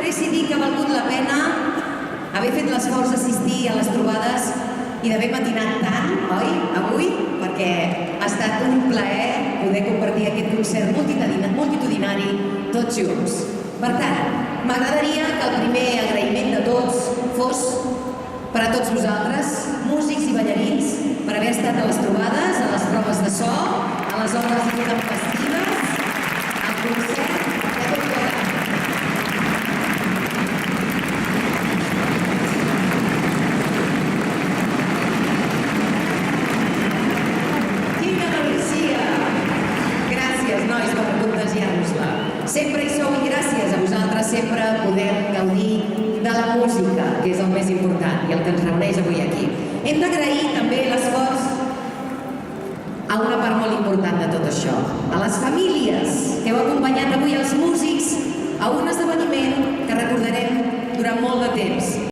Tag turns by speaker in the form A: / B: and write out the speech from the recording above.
A: decidir que ha valgut la pena haver fet l'esforç d'assistir a les trobades i d'haver matinat tant, oi, avui, perquè ha estat un plaer poder compartir aquest concert multitudinari tots junts. Per tant, m'agradaria que el primer agraïment de tots fos per a tots vosaltres, músics i ballarins, per haver estat a les trobades, a les proves de so, a les obres intempestives, al concert, a tot plegat. Nois, per contagiar-nos-la. Sempre hi sou i gràcies a vosaltres sempre podem gaudir de la música, que és el més important i el que ens reuneix avui aquí. Hem d'agrair també l'esforç a una part molt important de tot això, a les famílies que heu acompanyat avui els músics a un esdeveniment